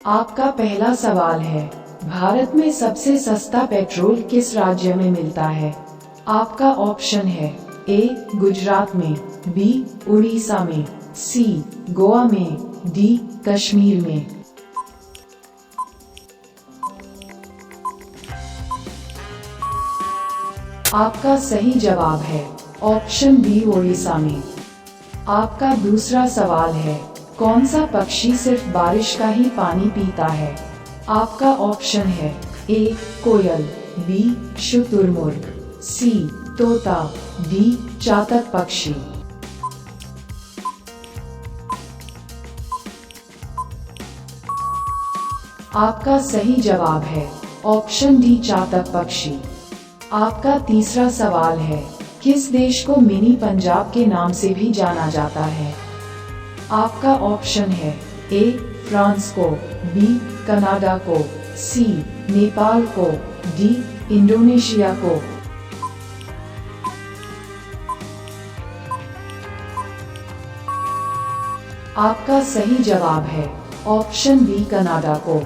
आपका पहला सवाल है, भारत में सबसे सस्ता पेट्रोल किस राज्य में मिलता है? आपका ऑप्शन है ए गुजरात में, बी उड़ीसा में, सी गोवा में, डी कश्मीर में। आपका सही जवाब है ऑप्शन बी उड़ीसा में। आपका दूसरा सवाल है, कौन सा पक्षी सिर्फ बारिश का ही पानी पीता है? आपका ऑप्शन है ए कोयल, बी शुतुरमुर्ग, सी तोता, डी चातक पक्षी। आपका सही जवाब है ऑप्शन डी चातक पक्षी। आपका तीसरा सवाल है, किस देश को मिनी पंजाब के नाम से भी जाना जाता है? आपका ऑप्शन है ए फ्रांस को, बी कनाडा को, सी नेपाल को, डी इंडोनेशिया को। आपका सही जवाब है ऑप्शन बी कनाडा को।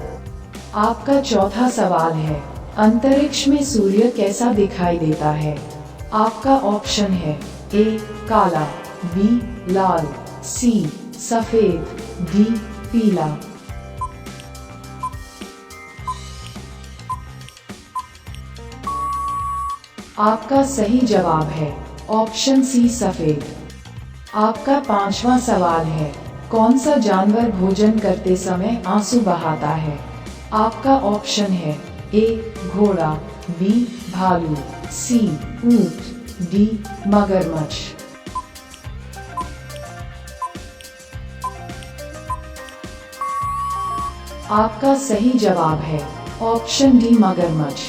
आपका चौथा सवाल है, अंतरिक्ष में सूर्य कैसा दिखाई देता है? आपका ऑप्शन है ए काला, बी लाल, सी सफेद, डी पीला। आपका सही जवाब है ऑप्शन सी सफेद। आपका पांचवा सवाल है, कौन सा जानवर भोजन करते समय आंसू बहाता है? आपका ऑप्शन है ए घोड़ा, बी भालू, सी ऊंट, डी मगरमच्छ। आपका सही जवाब है ऑप्शन डी मगरमच्छ।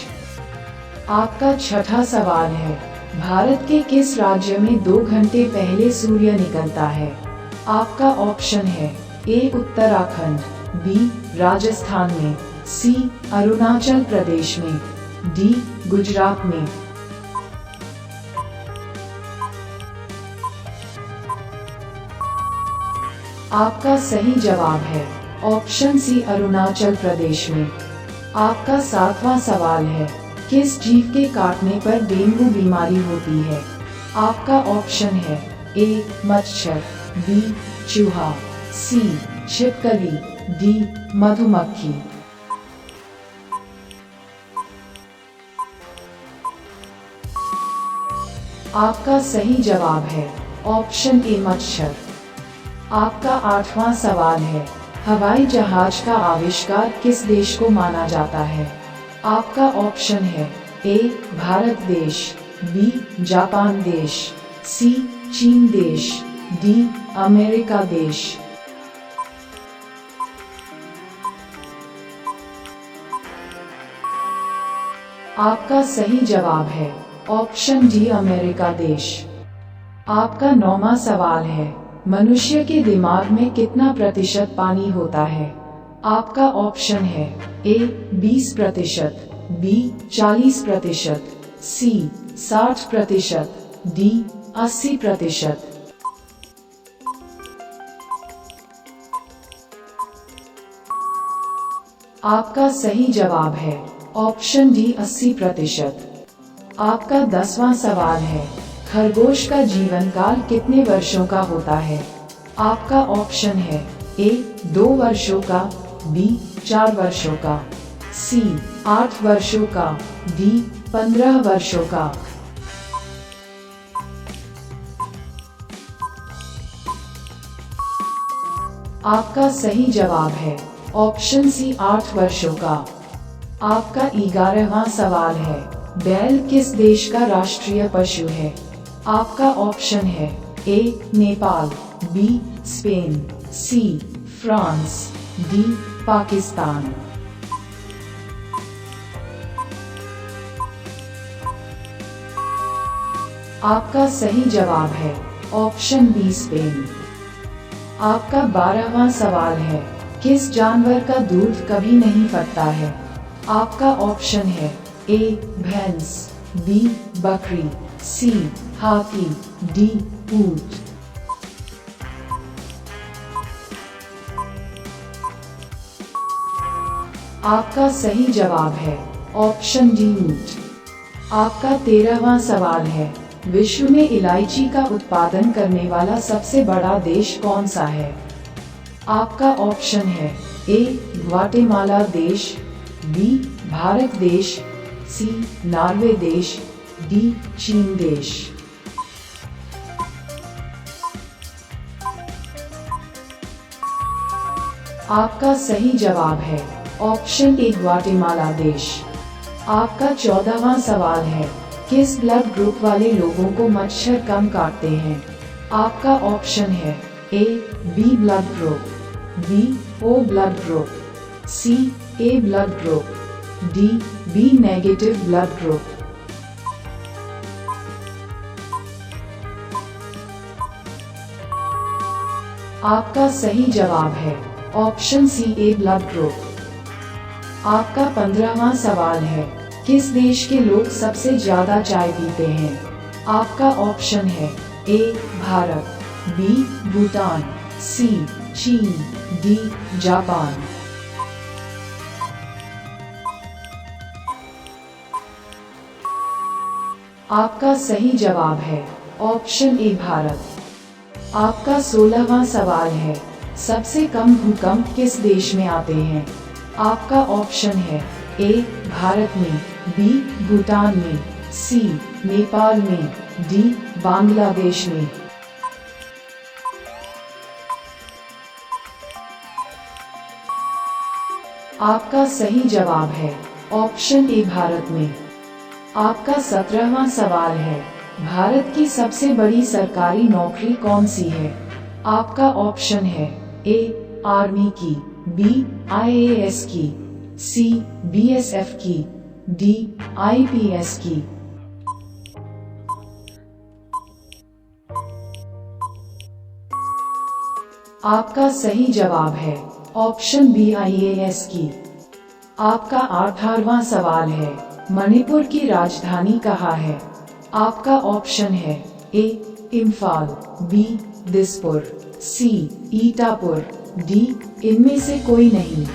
आपका छठा सवाल है, भारत के किस राज्य में 2 घंटे पहले सूर्य निकलता है? आपका ऑप्शन है ए उत्तराखंड, बी राजस्थान में, सी अरुणाचल प्रदेश में, डी गुजरात में। आपका सही जवाब है ऑप्शन सी अरुणाचल प्रदेश में। आपका सातवां सवाल है, किस जीव के काटने पर डेंगू बीमारी होती है? आपका ऑप्शन है ए मच्छर, बी चूहा, सी छिपकली, डी मधुमक्खी। आपका सही जवाब है ऑप्शन ए मच्छर। आपका आठवां सवाल है, हवाई जहाज का आविष्कार किस देश को माना जाता है? आपका ऑप्शन है ए भारत देश, बी जापान देश, सी चीन देश, डी अमेरिका देश। आपका सही जवाब है ऑप्शन डी अमेरिका देश। आपका 9वां सवाल है, मनुष्य के दिमाग में कितना प्रतिशत पानी होता है? आपका ऑप्शन है ए 20%, बी 40%, सी 60%, डी 80%। आपका सही जवाब है ऑप्शन डी 80%। आपका 10वां सवाल है, खरगोश का जीवन काल कितने वर्षों का होता है? आपका ऑप्शन है ए 2 वर्षों का, बी 4 वर्षों का, सी 8 वर्षों का, डी 15 वर्षों का। आपका सही जवाब है ऑप्शन सी 8 वर्षों का। आपका 11वां सवाल है, बैल किस देश का राष्ट्रीय पशु है? आपका ऑप्शन है A Nepal, B Spain, C France, D Pakistan. आपका सही जवाब है ऑप्शन बी स्पेन। आपका 12वां सवाल है, किस जानवर का दूध कभी नहीं फटता है? आपका ऑप्शन है ए भैंस, बी बकरी, सी हाथी, डी ऊंट। आपका सही जवाब है ऑप्शन डी ऊंट। आपका 13वां सवाल है, विश्व में इलायची का उत्पादन करने वाला सबसे बड़ा देश कौन सा है? आपका ऑप्शन है ए ग्वाटेमाला देश, बी भारत देश, सी नॉर्वे देश, डी चीन देश। आपका सही जवाब है ऑप्शन ए ग्वाटेमाला देश। आपका 14वां सवाल है, किस ब्लड ग्रुप वाले लोगों को मच्छर कम काटते हैं? आपका ऑप्शन है A B blood group, B O blood group, C A blood group, D B negative blood group. आपका सही जवाब है option C A blood group. आपका 15वां सवाल है, किस देश के लोग सबसे ज्यादा चाय पीते हैं? आपका ऑप्शन है ए भारत, बी भूटान, सी चीन, डी जापान। आपका सही जवाब है ऑप्शन ए भारत। आपका 16वां सवाल है, सबसे कम भूकंप किस देश में आते हैं? आपका ऑप्शन है ए भारत में, बी भूटान में, सी नेपाल में, डी बांग्लादेश में। आपका सही जवाब है ऑप्शन ए भारत में। आपका 17वां सवाल है, भारत की सबसे बड़ी सरकारी नौकरी कौन सी है? आपका ऑप्शन है ए आर्मी की, बी आईएएस की, सी बीएसएफ की, डी आईपीएस की। आपका सही जवाब है ऑप्शन बी आईएएस की। आपका 18वां सवाल है, मणिपुर की राजधानी कहाँ है? आपका ऑप्शन है ए इम्फाल, बी दिसपुर, सी ईटापुर, डी इनमें से कोई नहीं।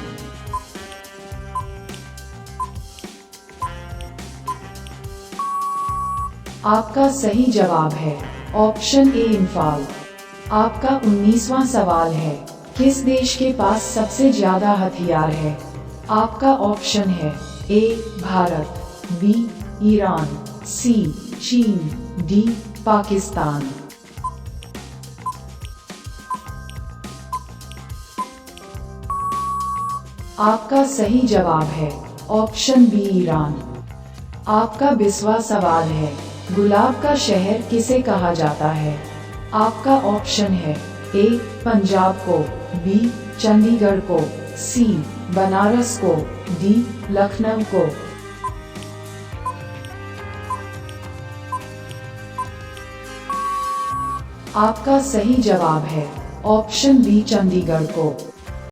आपका सही जवाब है ऑप्शन ए इम्फाल। आपका 19वां सवाल है, किस देश के पास सबसे ज्यादा हथियार है? आपका ऑप्शन है ए भारत, बी ईरान, सी चीन, डी पाकिस्तान। आपका सही जवाब है ऑप्शन बी ईरान। आपका 20वां सवाल है, गुलाब का शहर किसे कहा जाता है? आपका ऑप्शन है ए पंजाब को, बी चंडीगढ़ को, सी बनारस को, डी लखनऊ को। आपका सही जवाब है ऑप्शन बी चंडीगढ़ को।